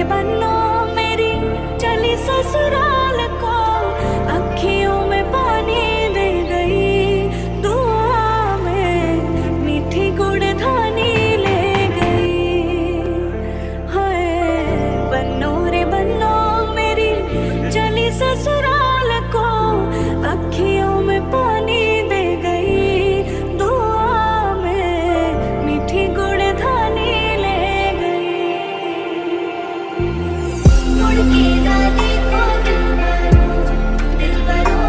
बन्नो मेरी चली ससुराल को, अखियों में पानी दे गई, दुआ में मीठी गुड़ धानी ले गई। हाय बन्नो रे बन्नो मेरी चली ससुराल को, अखियों में पानी दे गई, दुआ में मीठी गुड़ धानी ले गई। मुड़ के ना देखो दिलबरो,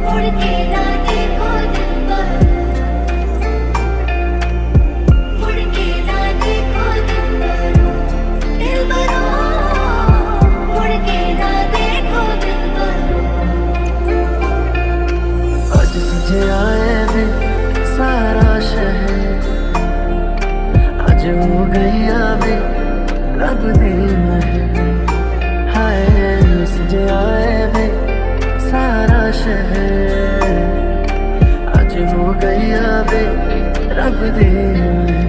मुड़ के ना देखो दिलबर, मुड़ के ना देखो दिलबरो, मुड़ के ना देखो दिलबर। आज तुझे आए वे सारा शहर, आज हो गई आवे रब दी महर। हाय तुझे आए वे सारा शहर, आज हो गई आवे रब दी महर।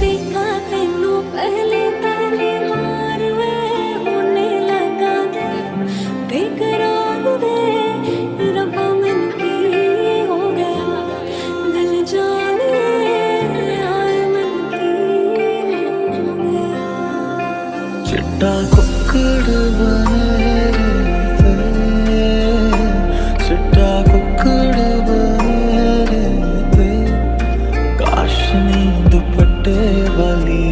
देखा तेनू पहले पहले बार वे होने लगा दे, बेकरार वे रब्बा मन की हो गया, दिल जाने आए मन की हो गया। चिट्टा कुक्कड़ बने थे, चिट्टा कुक्कड़ बने थे, काशनी दुपट्टे वाली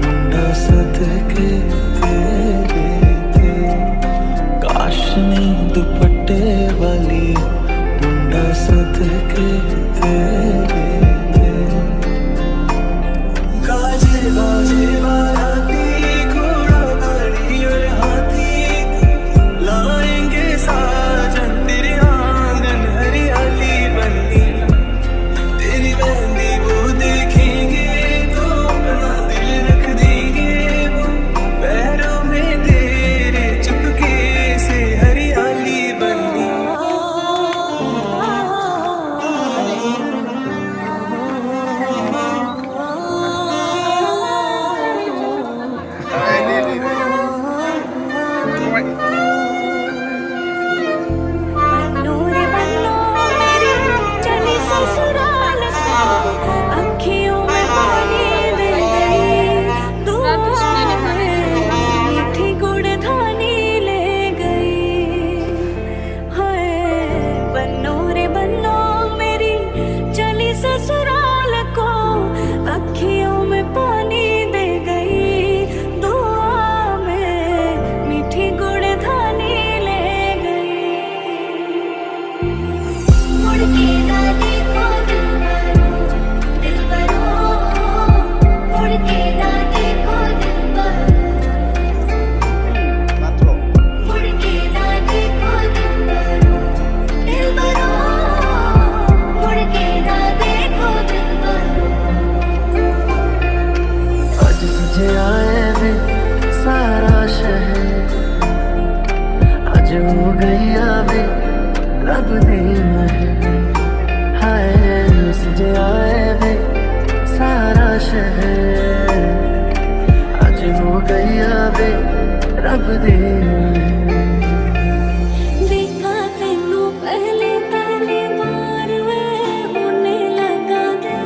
मुंडा सदके तेरे थे, काशनी दुपट्टे वाली मुंडा सदके तेरे थे। गाजे बाजे बाराती घोड़ा गाड़ी और हाथी, लाएंगे साजन तेरे आंगन हरियाली बनी, तेरी मेहंदी वो देखेंगे तो अपना दिल रख देंगे, वो पैरों में तेरे चुपके से हरियाली बनी। बन्नो रे बन्नो मेरी चली ससुराल को, अखियों में पानी दे गई, दुआ में मीठी गुड़ धानी ले गई। हाय बन्नो रे बन्नो मेरी चली ससुराल को, अखियों में पानी दे गई, दुआ में मीठी गुड़ धानी ले गई। मुड़ के ना देखो दिलबरो, मुड़ के ना देखो दिलबर, मुड़ के ना देखो दिलबरो, मुड़ के ना देखो दिलबर। आज तुझे आए वे सारा शहर, आज हो गई आवे रब दी महर। हाय तुझे आए वे सारा शहर, आज हो गई आवे रब दी महर। देखा तेनू पहले पहले बार वे होने लगा दे,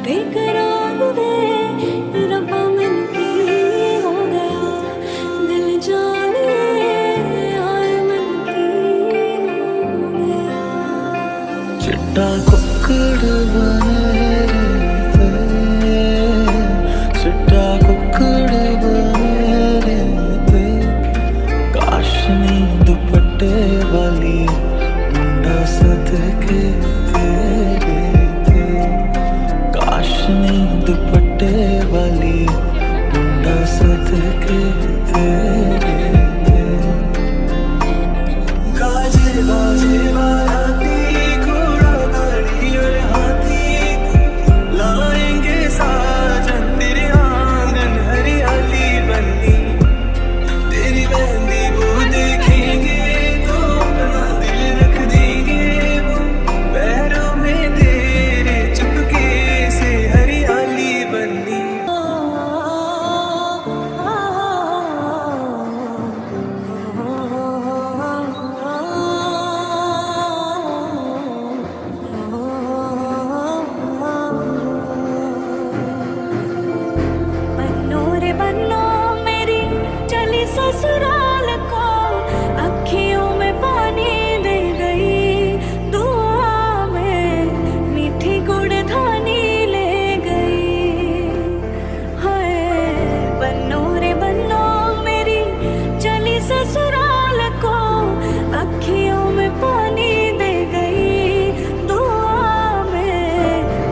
बेकरार वे रब्बा मन की हो गया, दिल जाने आए मन की हो गया। चिट्टा कुक्कड़ बने थे, चिट्टा कुक्कड़ बने थे, काशनी दुपट्टे वाली मुंडा सदके तेरे थे, काशनी दुपट्टे वाली मुंडा सदके तेरे थे। गाजे बाजे बाराती घोड़ा गाड़ी और हाथी, लाएंगे साजन तेरे आंगन हरियाली बनी, तेरी मेहंदी वो देखेंगे तो अपना दिल रख देंगे, वो पैरों में तेरे चुपके से हरियाली बनी। ससुराल को अखियों में पानी दे गई, दुआ में मीठी गुड़धानी ले गई। हाय बन्नो रे बन्नो मेरी चली ससुराल को अखियों में पानी दे गई, दुआ में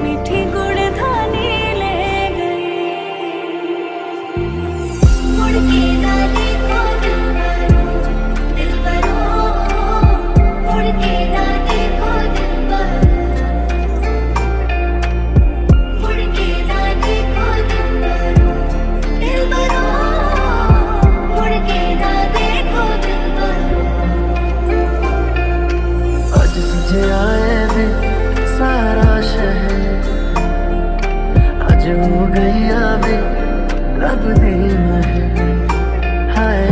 मीठी गुड़धानी ले गई। मुड़ के ना देखो दिलबरो, मुड़ के ना देखो दिलबरो, मुड़ के ना देखो दिलबरो, मुड़ के ना देखो दिलबरो। आज तुझे आए वे सारा शहर, आज हो गई आवे रब दी महर। हाय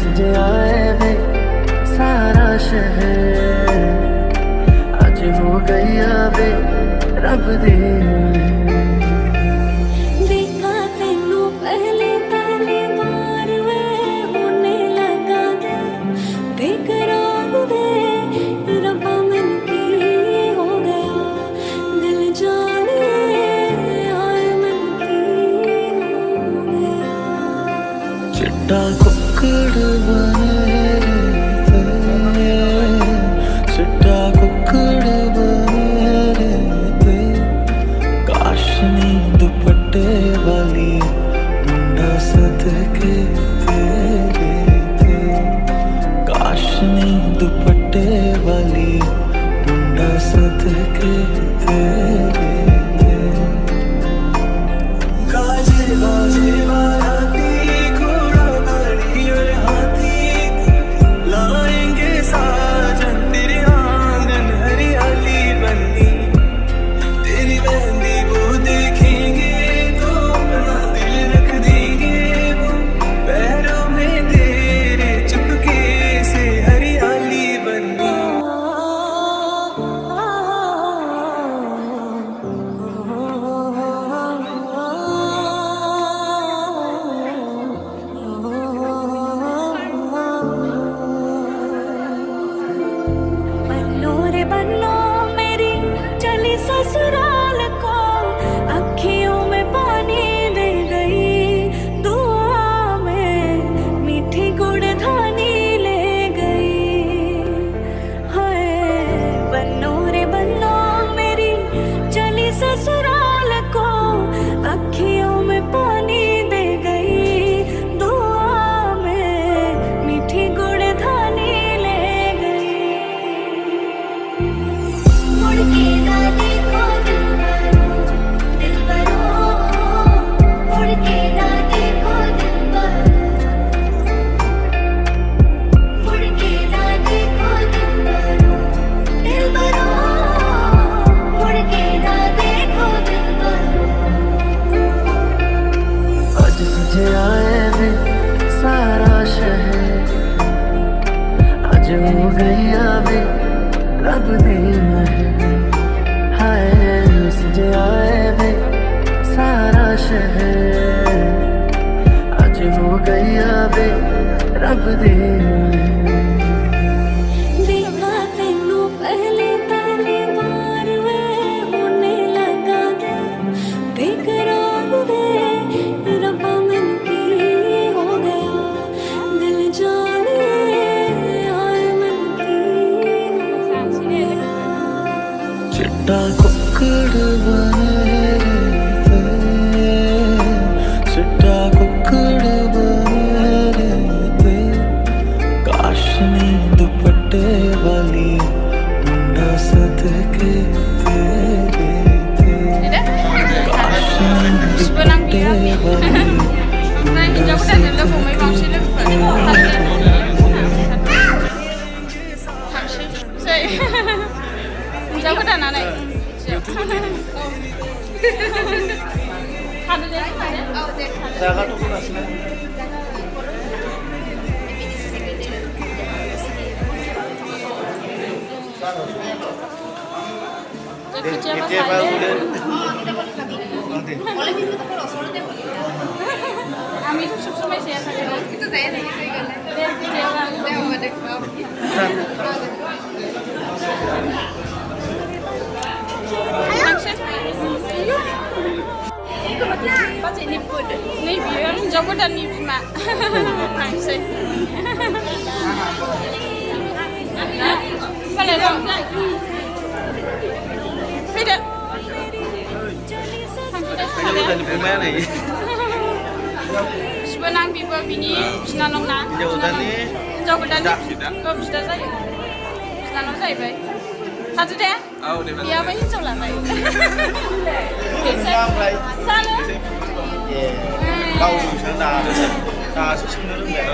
तुझे आए वे सारा शहर, आज हो गई आवे रब दी महर। देखा तेनू पहली बार वे होने लगा दिल बेकरार वे, रब्बा मन की हो गया दिल जाने आए मन की हो गया। चिट्टा कुक्कड़ बने थे, चिट्टा कुक्कड़ बने थे, काशनी दुपट्टे वाली मुंडा सदके तेरे थे, काशनी दुपट्टे वाली मुंडा सदके तेरे थे। गाजे बाजे बाराती घोड़ा गाड़ी और हाथी, लाएंगे साजन तेरे आंगन हरियाली बनी, तेरी मेहंदी वो देखेंगे तो अपना दिल रख देंगे वो, पैरों में तेरे चुपके से हरियाली बनी। बन्नो रे बन्नो मेरी चली ससुराल को अखियों में पानी दे गई, दुआ में मीठी गुड़धानी ले गई। हाय बन्नो रे बन्नो मेरी चली ससुराल को अखियों में पानी दे गई, दुआ में मीठी गुड़धानी ले गई। मुड़ के ना देखो दिलबरो, मुड़ के ना देखो दिलबरो, मुड़ के ना देखो दिलबरो, मुड़ के ना देखो दिलबरो। आज तुझे आए वे सारा शहर, आज हो गई आवे रब दी महर। हाय तुझे आए वे सारा शहर, आज हो गई आवे रब दी महर। देखा तेनू पहली बार वे होने लगा दिल बेकरार वे, रब्बा मन की हो गया दिल जाने आए मन की हो गया। चिट्टा कुक्कड़ बने थे, चिट्टा कुक्कड़ बने थे, काशनी दुपट्टे वाली मुंडा सदके तेरे थे, काशनी दुपट्टे वाली मुंडा सदके Jago dah nak naik. Ada dia ada. Jaga tu pun asal. আমি তো সবসময় শেয়ার থাকি না। Có chị niệm bụi này vì nó có đàn niệm mà hàng xí cái này đâu thấy được Kayaknya udah di mana nih? sebenarnya bibu bini senang na Jauh tadi. jauh dan kau bisa saja senang saja baik satu deh ya banyak jauh lah baik sana Kau sudah dah susah nurut ya.